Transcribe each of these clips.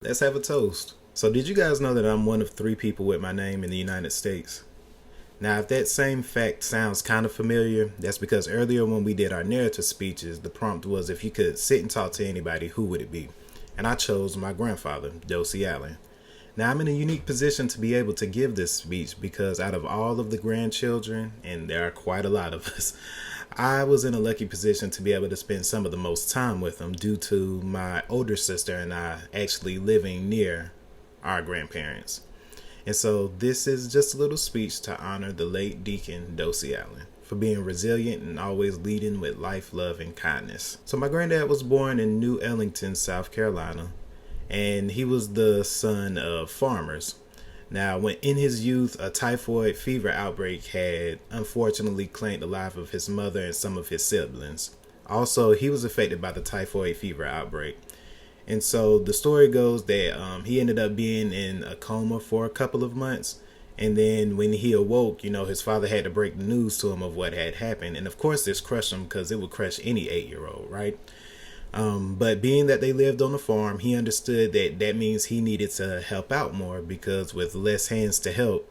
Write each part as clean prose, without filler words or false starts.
Let's have a toast. So, did you guys know that I'm one of three people with my name in the United States? Now, if that same fact sounds kind of familiar, that's because earlier when we did our narrative speeches, the prompt was if you could sit and talk to anybody, who would it be? And I chose my grandfather, Dosye. Now, I'm in a unique position to be able to give this speech because out of all of the grandchildren, and there are quite a lot of us, I was in a lucky position to be able to spend some of the most time with them due to my older sister and I actually living near our grandparents. And so this is just a little speech to honor the late Deacon Dosye for being resilient and always leading with life, love, and kindness. So my granddad was born in New Ellington, South Carolina, and he was the son of farmers. Now, when in his youth, a typhoid fever outbreak had unfortunately claimed the life of his mother and some of his siblings. Also, he was affected by the typhoid fever outbreak. And so the story goes that he ended up being in a coma for a couple of months. And then when he awoke, his father had to break the news to him of what had happened. And of course, this crushed him because it would crush any 8-year-old, right? But being that they lived on a farm, he understood that means he needed to help out more because with less hands to help,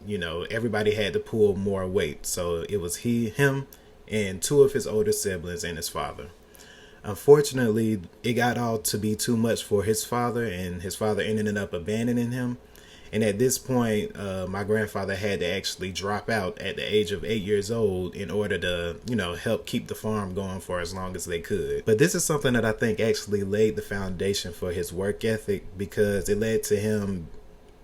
everybody had to pull more weight. So it was him, and two of his older siblings and his father. Unfortunately, it got all to be too much for his father, and his father ended up abandoning him. And at this point, my grandfather had to actually drop out at the age of 8 years old in order to, help keep the farm going for as long as they could. But this is something that I think actually laid the foundation for his work ethic because it led to him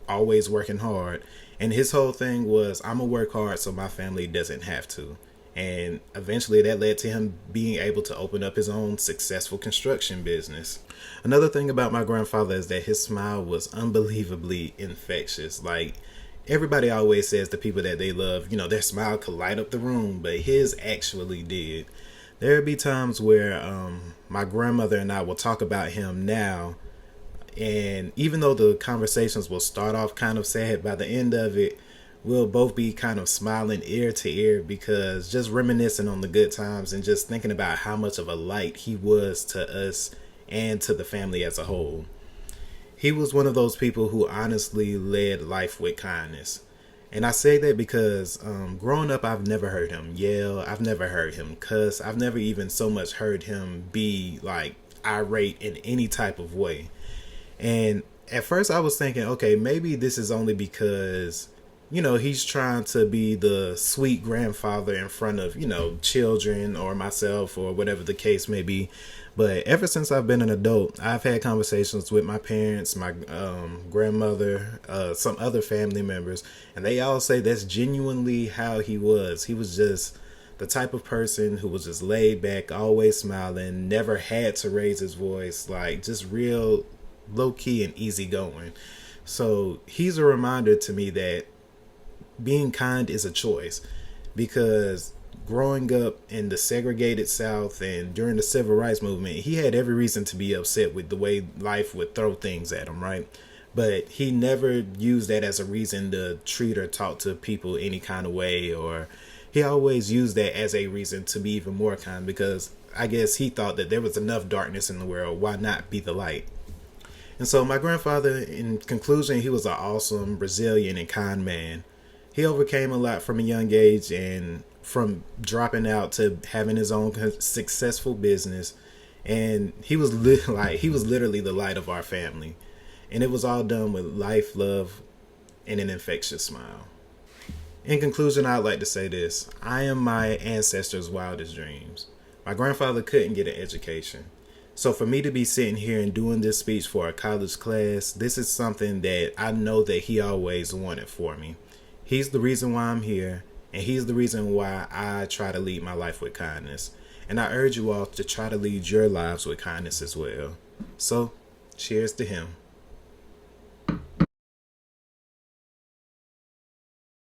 always working hard. And his whole thing was, I'm going to work hard so my family doesn't have to. And eventually that led to him being able to open up his own successful construction business. Another thing about my grandfather is that his smile was unbelievably infectious. Like, everybody always says to people that they love, their smile could light up the room, but his actually did. There would be times where my grandmother and I will talk about him now, and even though the conversations will start off kind of sad, by the end of it, we'll both be kind of smiling ear to ear because just reminiscing on the good times and just thinking about how much of a light he was to us and to the family as a whole. He was one of those people who honestly led life with kindness. And I say that because growing up, I've never heard him yell. I've never heard him cuss. I've never even so much heard him be like irate in any type of way. And at first I was thinking, okay, maybe this is only because he's trying to be the sweet grandfather in front of, children or myself or whatever the case may be. But ever since I've been an adult, I've had conversations with my parents, my grandmother, some other family members, and they all say that's genuinely how he was. He was just the type of person who was just laid back, always smiling, never had to raise his voice, like just real low key and easy going. So he's a reminder to me that being kind is a choice, because growing up in the segregated South and during the civil rights movement, he had every reason to be upset with the way life would throw things at him, right? But he never used that as a reason to treat or talk to people any kind of way, or he always used that as a reason to be even more kind, because I guess he thought that there was enough darkness in the world, why not be the light? And so my grandfather, in conclusion, he was an awesome, resilient, and kind man. He overcame a lot from a young age, and from dropping out to having his own successful business. And he was literally the light of our family. And it was all done with life, love, and an infectious smile. In conclusion, I'd like to say this. I am my ancestors' wildest dreams. My grandfather couldn't get an education. So for me to be sitting here and doing this speech for a college class, this is something that I know that he always wanted for me. He's the reason why I'm here, and he's the reason why I try to lead my life with kindness. And I urge you all to try to lead your lives with kindness as well. So, cheers to him.